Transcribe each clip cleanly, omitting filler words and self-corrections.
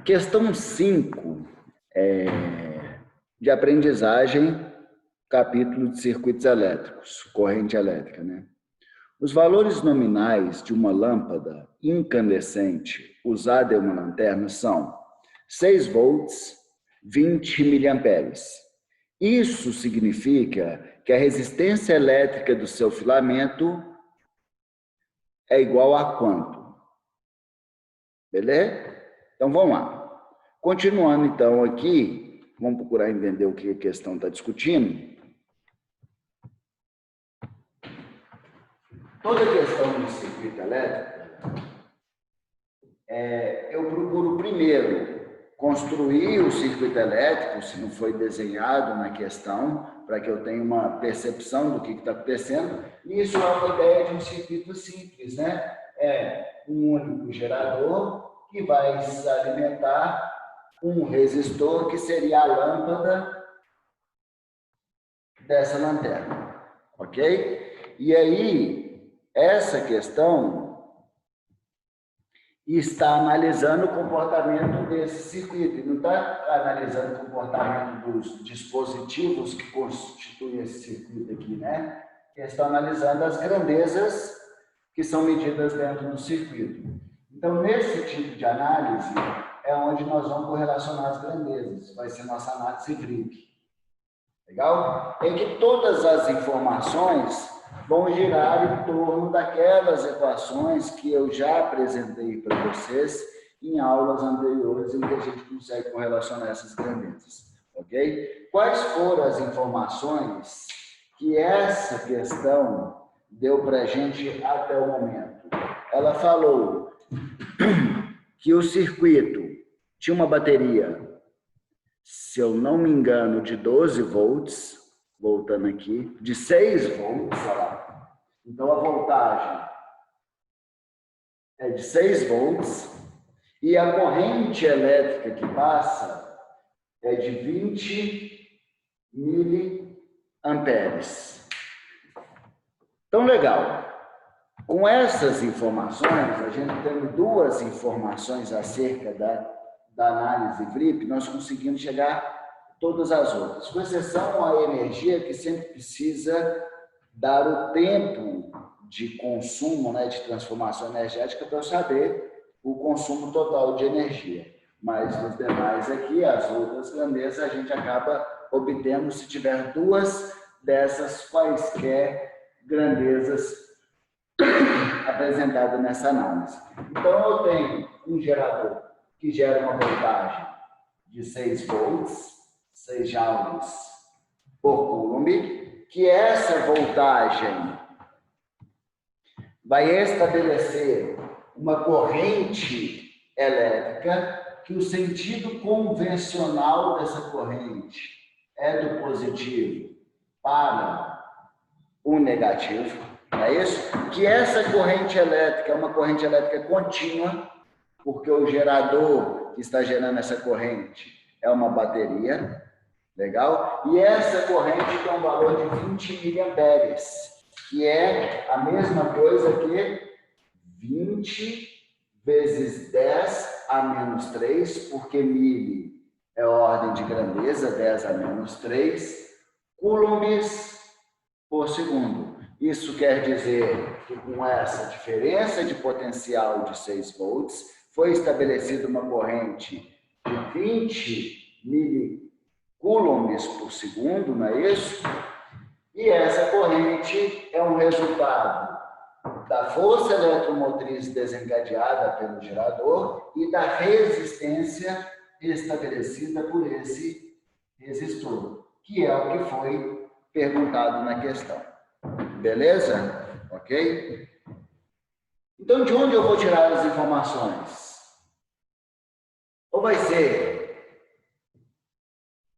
Questão 5 de aprendizagem, capítulo de circuitos elétricos, corrente elétrica, né? Os valores nominais de uma lâmpada incandescente usada em uma lanterna são 6 volts, 20 miliamperes. Isso significa que a resistência elétrica do seu filamento é igual a quanto? Beleza? Então, vamos lá. Continuando, então, aqui, vamos procurar entender o que a questão está discutindo. Toda questão de circuito elétrico, eu procuro primeiro construir o circuito elétrico, se não foi desenhado na questão, para que eu tenha uma percepção do que está acontecendo. E isso é uma ideia de um circuito simples, né? É um único gerador que vai se alimentar um resistor, que seria a lâmpada dessa lanterna, ok? E aí, essa questão está analisando o comportamento desse circuito, e não está analisando o comportamento dos dispositivos que constituem esse circuito aqui, né? Está analisando as grandezas que são medidas dentro do circuito. Então, nesse tipo de análise, é onde nós vamos correlacionar as grandezas. Vai ser nossa análise Vrick. Legal? Em que todas as informações vão girar em torno daquelas equações que eu já apresentei para vocês em aulas anteriores, em que a gente consegue correlacionar essas grandezas. Ok? Quais foram as informações que essa questão deu para a gente até o momento? Ela falou que o circuito tinha uma bateria, se eu não me engano, de 12 volts, voltando aqui, de 6 volts, olha lá. Então, a voltagem é de 6 volts e a corrente elétrica que passa é de 20 miliamperes. Então, legal. Com essas informações, a gente tem duas informações acerca da análise Vrick, nós conseguimos chegar a todas as outras, com exceção à energia, que sempre precisa dar o tempo de consumo, né, de transformação energética, para eu saber o consumo total de energia. Mas os demais aqui, as outras grandezas, a gente acaba obtendo se tiver duas dessas quaisquer grandezas apresentada nessa análise. Então, eu tenho um gerador que gera uma voltagem de 6 volts, 6 joules por coulomb, que essa voltagem vai estabelecer uma corrente elétrica, que o sentido convencional dessa corrente é do positivo para o negativo, não é isso? Que essa corrente elétrica é uma corrente elétrica contínua, porque o gerador que está gerando essa corrente é uma bateria, legal? E essa corrente tem um valor de 20 miliamperes, que é a mesma coisa que 20 vezes 10 a menos 3, porque mili é ordem de grandeza, 10 a menos 3, coulombs por segundo. Isso quer dizer que com essa diferença de potencial de 6 volts, foi estabelecida uma corrente de 20 milicoulombs por segundo, não é isso? E essa corrente é um resultado da força eletromotriz desencadeada pelo gerador e da resistência estabelecida por esse resistor, que é o que foi perguntado na questão. Beleza? Ok? Então, de onde eu vou tirar as informações? Ou vai ser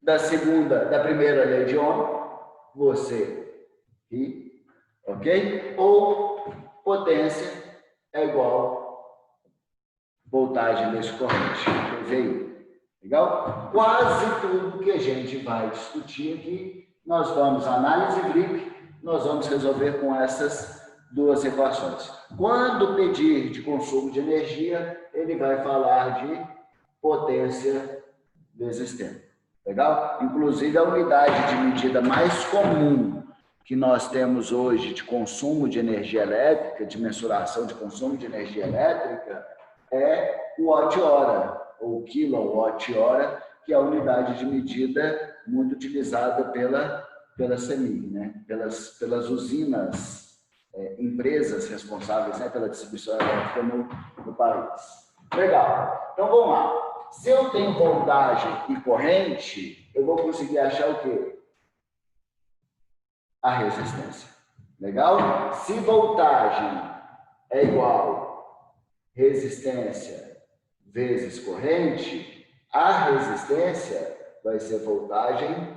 da primeira lei de Ohm, você e, ok? Ou potência é igual voltagem vezes corrente, PVI. Legal? Quase tudo que a gente vai discutir aqui, nós vamos análise Vrick, nós vamos resolver com essas duas equações. Quando pedir de consumo de energia, ele vai falar de potência vezes tempo. Legal? Inclusive, a unidade de medida mais comum que nós temos hoje de consumo de energia elétrica, de mensuração de consumo de energia elétrica, é o watt-hora, ou quilowatt-hora, que é a unidade de medida muito utilizada pela CEMIG, né? pelas usinas, empresas responsáveis, né, pela distribuição elétrica no país. Legal. Então, vamos lá. Se eu tenho voltagem e corrente, eu vou conseguir achar o quê? A resistência. Legal? Se voltagem é igual resistência vezes corrente, a resistência vai ser voltagem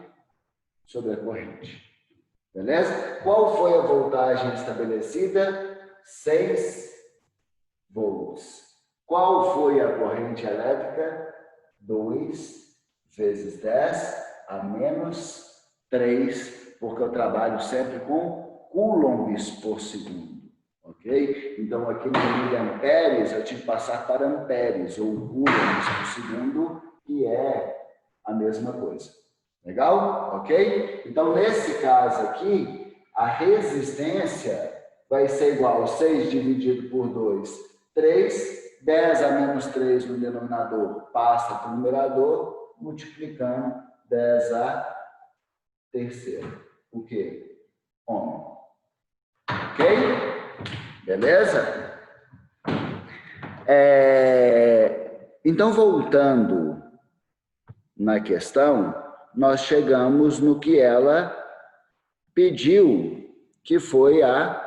sobre a corrente. Beleza? Qual foi a voltagem estabelecida? 6 volts. Qual foi a corrente elétrica? 2 vezes 10 a menos 3, porque eu trabalho sempre com coulombs por segundo. Ok? Então, aqui no miliamperes, eu tive que passar para amperes, ou coulombs por segundo, que é a mesma coisa. Legal? Ok? Então, nesse caso aqui, a resistência vai ser igual a 6 dividido por 2, 3, 10 a menos 3 no denominador passa para o numerador, multiplicando 10 a terceira. O quê? Ohm. Ok? Beleza? Então, voltando na questão, nós chegamos no que ela pediu, que foi a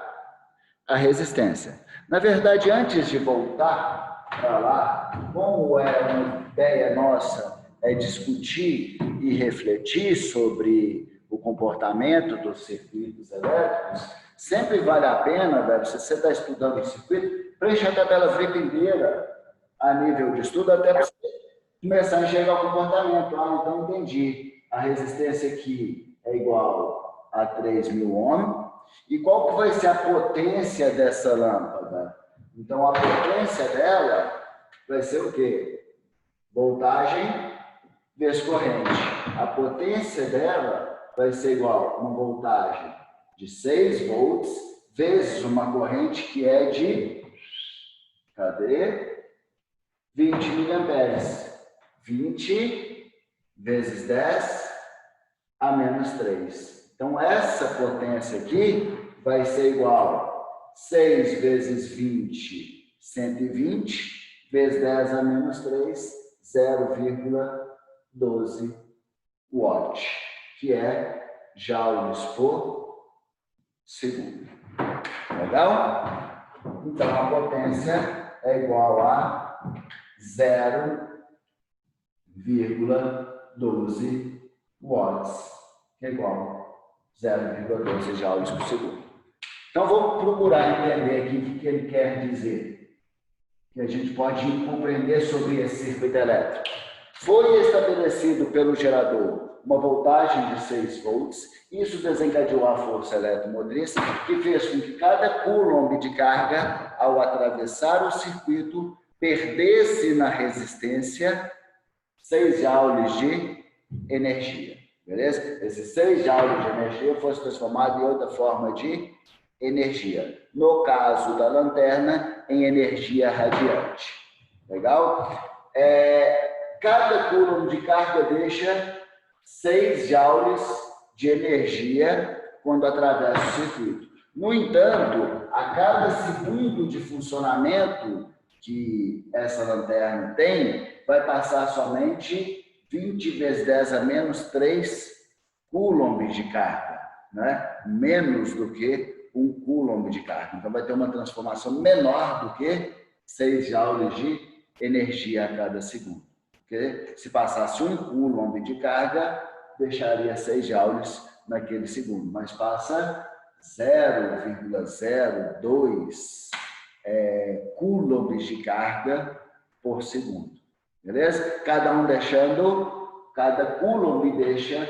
resistência. Na verdade, antes de voltar para lá, como é uma ideia nossa discutir e refletir sobre o comportamento dos circuitos elétricos, sempre vale a pena, velho, se você está estudando o circuito, preencher a tabela Flip inteira a nível de estudo, até para você começar a enxergar o comportamento. Ah, então entendi. A resistência aqui é igual a 3.000 ohms. E qual que vai ser a potência dessa lâmpada? Então, a potência dela vai ser o quê? Voltagem vezes corrente. A potência dela vai ser igual a uma voltagem de 6 volts vezes uma corrente que é de, cadê? 20 miliamperes. 20 vezes 10 a menos 3. Então, essa potência aqui vai ser igual a 6 vezes 20, 120, vezes 10 a menos 3, 0,12 watt, que é joules por segundo. Legal? Então, a potência é igual a 0,12 watts, que é igual a 0,12 joules por segundo. Então, vamos procurar entender aqui o que ele quer dizer, que a gente pode compreender sobre esse circuito elétrico. Foi estabelecido pelo gerador uma voltagem de 6 volts, isso desencadeou a força eletromotriz, que fez com que cada coulomb de carga, ao atravessar o circuito, perdesse na resistência 6 joules de energia. Beleza? Esses 6 joules de energia foram transformados em outra forma de energia. No caso da lanterna, em energia radiante. Legal? Cada coulomb de carga deixa 6 joules de energia quando atravessa o circuito. No entanto, a cada segundo de funcionamento que essa lanterna tem, vai passar somente 20 vezes 10 a menos 3 coulombs de carga, né? Menos do que 1 coulomb de carga. Então, vai ter uma transformação menor do que 6 joules de energia a cada segundo. Porque se passasse 1 coulomb de carga, deixaria 6 joules naquele segundo, mas passa 0,02 coulombs de carga por segundo. Beleza? Cada coulomb deixa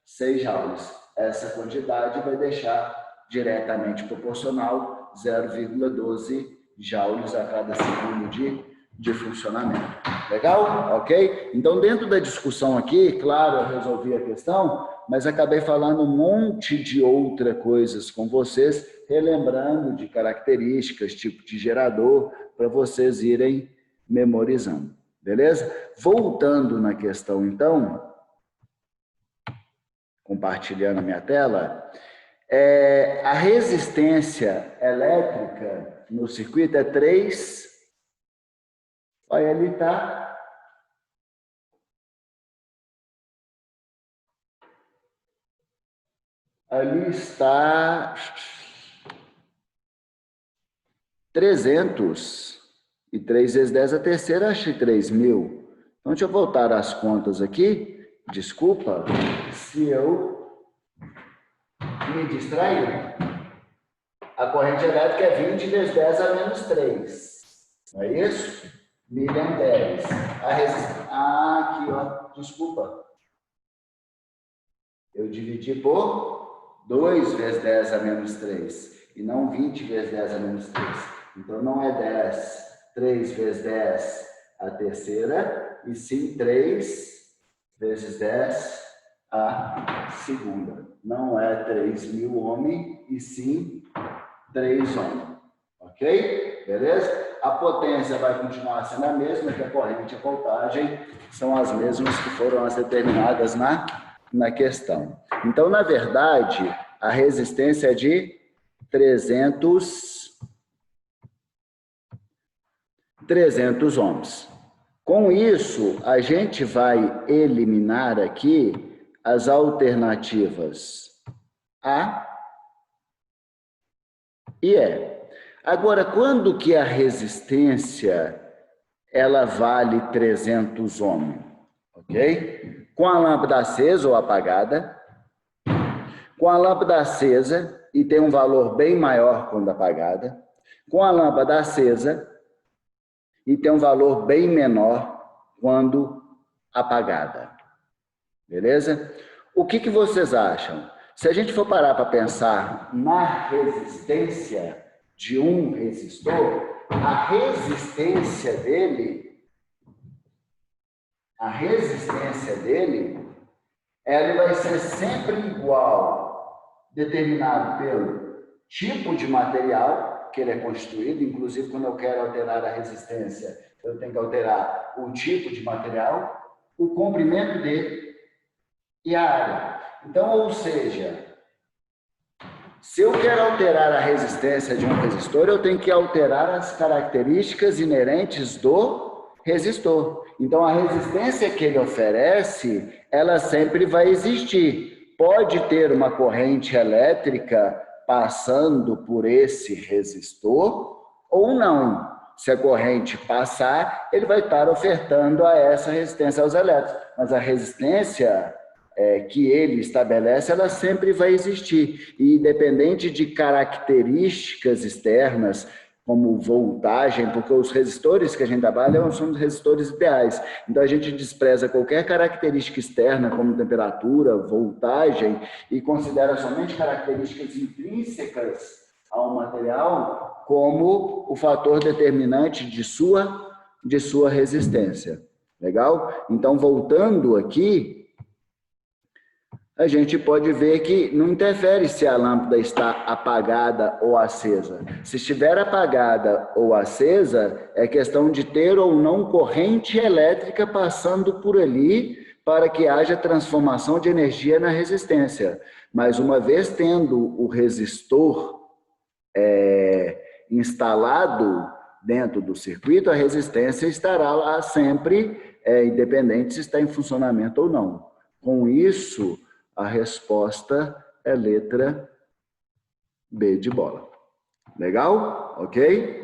6 joules. Essa quantidade vai deixar diretamente proporcional 0,12 joules a cada segundo de funcionamento. Legal? Ok? Então, dentro da discussão aqui, claro, eu resolvi a questão, mas acabei falando um monte de outras coisas com vocês, relembrando de características, tipo de gerador, para vocês irem memorizando. Beleza? Voltando na questão, então, compartilhando a minha tela, a resistência elétrica no circuito é 3. Olha, ali está. Ali está 300. E 3 vezes 10 a terceira, achei 3.000. Então, deixa eu voltar às contas aqui. Desculpa se eu me distraí. A corrente elétrica é 20 vezes 10 a menos 3. Não é isso? Miliamperes. A resistência... aqui, ó. Desculpa. Eu dividi por 2 vezes 10 a menos 3. E não 20 vezes 10 a menos 3. Então, não é 10. 3 vezes 10 a terceira. E sim 3 vezes 10 a segunda. Não é 3.000 homens, e sim 3 homens. Ok? Beleza? A potência vai continuar sendo a mesma, que a corrente e a voltagem são as mesmas que foram as determinadas na questão. Então, na verdade, a resistência é de 300 ohms. Com isso, a gente vai eliminar aqui as alternativas A e E. Agora, quando que a resistência ela vale 300 ohms? Ok? Com a lâmpada acesa ou apagada. Com a lâmpada acesa, e tem um valor bem maior quando apagada. Com a lâmpada acesa, e tem um valor bem menor quando apagada. Beleza? O que vocês acham? Se a gente for parar para pensar na resistência de um resistor, a resistência dele, ela vai ser sempre igual, determinado pelo tipo de material que ele é constituído. Inclusive, quando eu quero alterar a resistência, eu tenho que alterar o tipo de material, o comprimento dele e a área. Então, ou seja, se eu quero alterar a resistência de um resistor, eu tenho que alterar as características inerentes do resistor. Então, a resistência que ele oferece, ela sempre vai existir. Pode ter uma corrente elétrica passando por esse resistor ou não. Se a corrente passar, ele vai estar ofertando a essa resistência aos elétrons. Mas a resistência que ele estabelece, ela sempre vai existir. E independente de características externas, como voltagem, porque os resistores que a gente trabalha são os resistores ideais. Então, a gente despreza qualquer característica externa, como temperatura, voltagem, e considera somente características intrínsecas ao material como o fator determinante de sua resistência. Legal? Então, voltando aqui, a gente pode ver que não interfere se a lâmpada está apagada ou acesa. Se estiver apagada ou acesa, é questão de ter ou não corrente elétrica passando por ali para que haja transformação de energia na resistência. Mas uma vez tendo o resistor instalado dentro do circuito, a resistência estará lá sempre, independente se está em funcionamento ou não. Com isso, a resposta é letra B de bola. Legal? Ok?